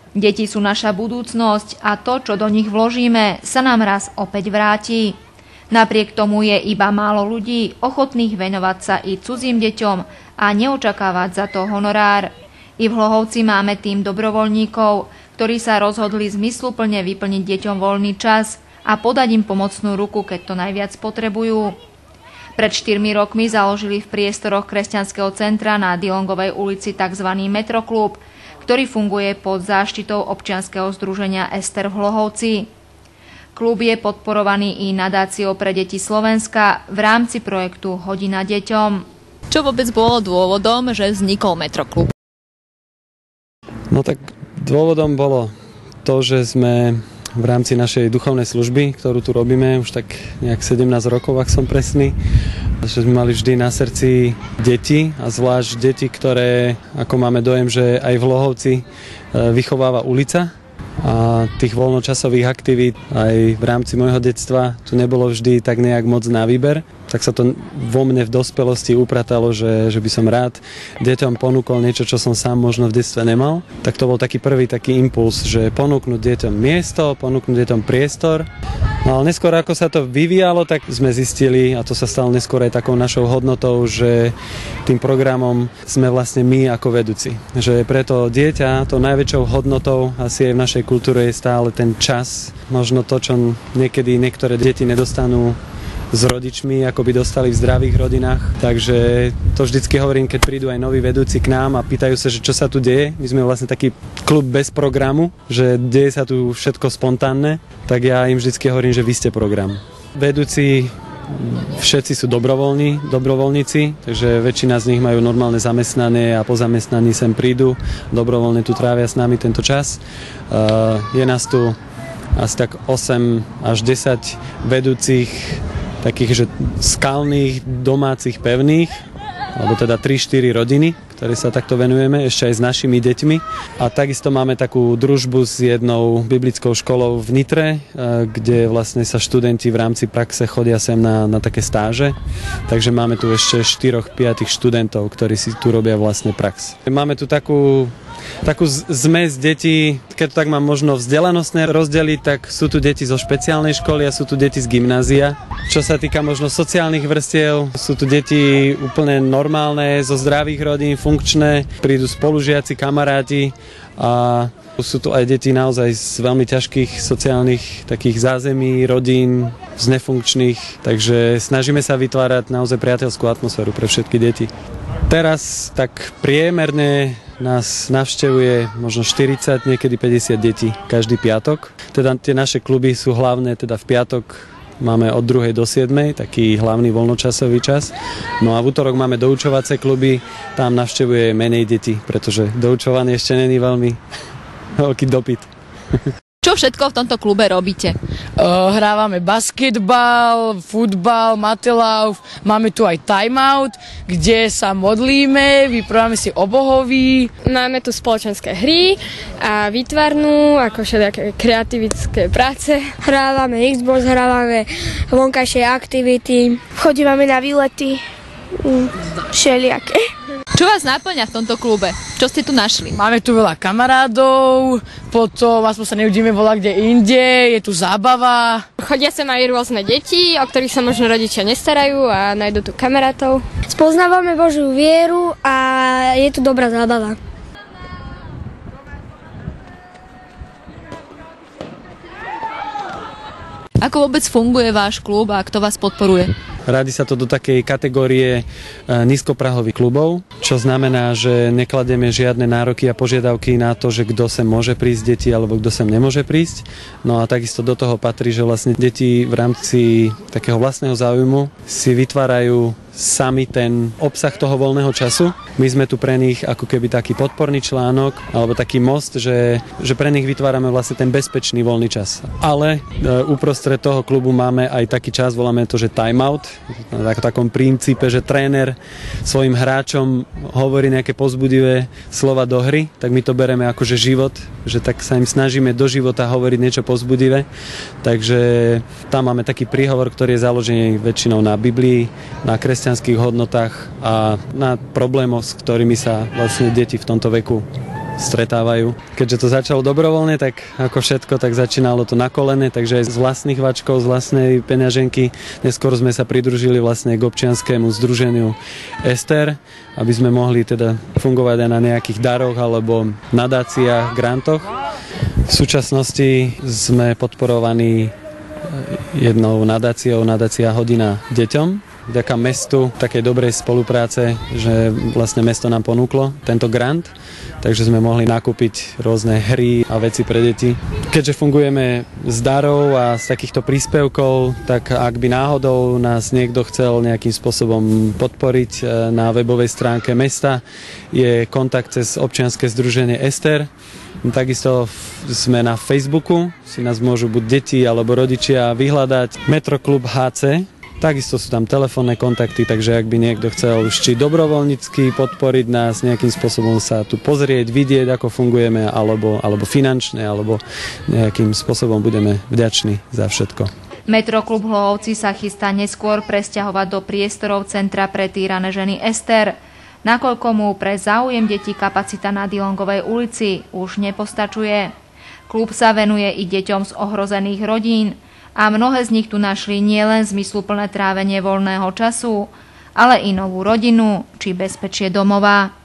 Deti sú naša budúcnosť a to, čo do nich vložíme, sa nám raz opäť vráti. Napriek tomu je iba málo ľudí ochotných venovať sa i cudzím deťom a neočakávať za to honorár. I v Hlohovci máme tým dobrovoľníkov, ktorí sa rozhodli zmysluplne vyplniť deťom voľný čas a podať im pomocnú ruku, keď to najviac potrebujú. Pred 4 rokmi založili v priestoroch Kresťanského centra na Dillongovej ulici tzv. Metroklub, ktorý funguje pod záštitou občianskeho združenia Ester v Hlohovci. Klub je podporovaný i nadáciou pre deti Slovenska v rámci projektu Hodina deťom. Čo vôbec bolo dôvodom, že vznikol Metroklub? No tak dôvodom bolo to, že sme v rámci našej duchovnej služby, ktorú tu robíme už tak nejak 17 rokov, ak som presný, že sme mali vždy na srdci deti a zvlášť deti, ktoré, ako máme dojem, že aj v Hlohovci vychováva ulica. A tých voľnočasových aktivít aj v rámci môjho detstva tu nebolo vždy tak nejak moc na výber. Tak sa to vo mne v dospelosti upratalo, že by som rád deťom ponúkol niečo, čo som sám možno v detstve nemal. Tak to bol taký prvý taký impuls, že ponúknuť deťom miesto, ponúknuť deťom priestor. No ale neskôr, ako sa to vyvíjalo, tak sme zistili, a to sa stalo neskôr aj takou našou hodnotou, že tým programom sme vlastne my ako vedúci. Že preto dieťa, to najväčšou hodnotou asi aj v našej kultúre je stále ten čas. Možno to, čo niekedy niektoré deti nedostanú s rodičmi, ako by dostali v zdravých rodinách. Takže to vždycky hovorím, keď prídu aj noví vedúci k nám a pýtajú sa, že čo sa tu deje. My sme vlastne taký klub bez programu, že deje sa tu všetko spontánne, tak ja im vždycky hovorím, že vy ste program. Vedúci všetci sú dobrovoľníci, takže väčšina z nich majú normálne zamestnanie a po zamestnaní sem prídu, dobrovoľne tu trávia s nami tento čas. Je nás tu asi tak 8 až 10 vedúcich takých, že skalných, domácich, pevných, alebo teda 3-4 rodiny, ktoré sa takto venujeme, ešte aj s našimi deťmi. A takisto máme takú družbu s jednou biblickou školou v Nitre, kde vlastne sa študenti v rámci praxe chodia sem na také stáže. Takže máme tu ešte 4-5 študentov, ktorí si tu robia vlastne prax. Máme tu takú zmes detí, keď to tak mám možno vzdelanostne rozdeliť, tak sú tu deti zo špeciálnej školy a sú tu deti z gymnázia. Čo sa týka možno sociálnych vrstiev, sú tu deti úplne normálne, zo zdravých rodín, funkčné, prídu spolužiaci, kamaráti a sú tu aj deti naozaj z veľmi ťažkých sociálnych takých zázemí, rodín, z nefunkčných, takže snažíme sa vytvárať naozaj priateľskú atmosféru pre všetky deti. Teraz tak priemerne nás navštevuje možno 40, niekedy 50 detí každý piatok. Teda tie naše kluby sú hlavné, teda v piatok máme od 2. do 7, taký hlavný voľnočasový čas. No a v útorok máme doučovacie kluby, tam navštevuje menej detí, pretože doučovaný ešte není veľmi veľký dopyt. Čo všetko v tomto klube robíte? Hrávame basketbal, futbal, matelauf, máme tu aj timeout, kde sa modlíme, vyprávame si o Bohovi. Máme tu spoločenské hry a výtvarnú, ako všetké kreativické práce. Hrávame Xbox, hrávame vonkajšie aktivity, chodívame na výlety, všelijaké. Čo vás náplňa v tomto klube? Čo ste tu našli? Máme tu veľa kamarádov, potom aspoň sa neudíme volať kde inde, je tu zábava. Chodia sem aj rôzne deti, o ktorých sa možno rodičia nestarajú a nájdú tu kamarátov. Spoznávame Božiu vieru a je tu dobrá zábava. Ako vôbec funguje váš klub a kto vás podporuje? Radi sa to do takej kategórie nízkoprahových klubov, čo znamená, že nekladieme žiadne nároky a požiadavky na to, že kto sem môže prísť deti alebo kto sem nemôže prísť. No a takisto do toho patrí, že vlastne deti v rámci takého vlastného záujmu si vytvárajú sami ten obsah toho voľného času. My sme tu pre nich ako keby taký podporný článok alebo taký most, že pre nich vytvárame vlastne ten bezpečný voľný čas. Ale uprostred toho klubu máme aj taký čas, voláme to, že timeout. Na takom princípe, že tréner svojim hráčom hovorí nejaké povzbudivé slova do hry, tak my to bereme ako že život, že tak sa im snažíme do života hovoriť niečo povzbudivé. Takže tam máme taký príhovor, ktorý je založený väčšinou na Biblii, na kresťanských hodnotách a na problémoch, s ktorými sa vlastne deti v tomto veku stretávajú. Keďže to začalo dobrovoľne, tak ako všetko, tak začínalo to na kolene, takže aj z vlastných vačkov, z vlastnej peňaženky. Neskôr sme sa pridružili vlastne k občianskému združeniu Ester, aby sme mohli teda fungovať aj na nejakých daroch alebo nadáciách, grantoch. V súčasnosti sme podporovaní jednou nadáciou, nadácia Hodina deťom. Vďaka mestu, takej dobrej spolupráce, že vlastne mesto nám ponúklo tento grant, takže sme mohli nakúpiť rôzne hry a veci pre deti. Keďže fungujeme z darov a z takýchto príspevkov, tak ak by náhodou nás niekto chcel nejakým spôsobom podporiť, na webovej stránke mesta je kontakt cez občianske združenie Ester. Takisto sme na Facebooku, si nás môžu buď deti alebo rodičia vyhľadať Metroklub HC. Takisto sú tam telefónne kontakty, takže ak by niekto chcel či dobrovoľnícky podporiť nás, nejakým spôsobom sa tu pozrieť, vidieť, ako fungujeme, alebo finančne, alebo nejakým spôsobom budeme vďační za všetko. Metroklub Hlohovci sa chystá neskôr presťahovať do priestorov Centra pre týrané ženy Ester, nakoľko mu pre záujem detí kapacita na Dillongovej ulici už nepostačuje. Klub sa venuje i deťom z ohrozených rodín, a mnohé z nich tu našli nielen zmysluplné trávenie voľného času, ale i novú rodinu či bezpečie domova.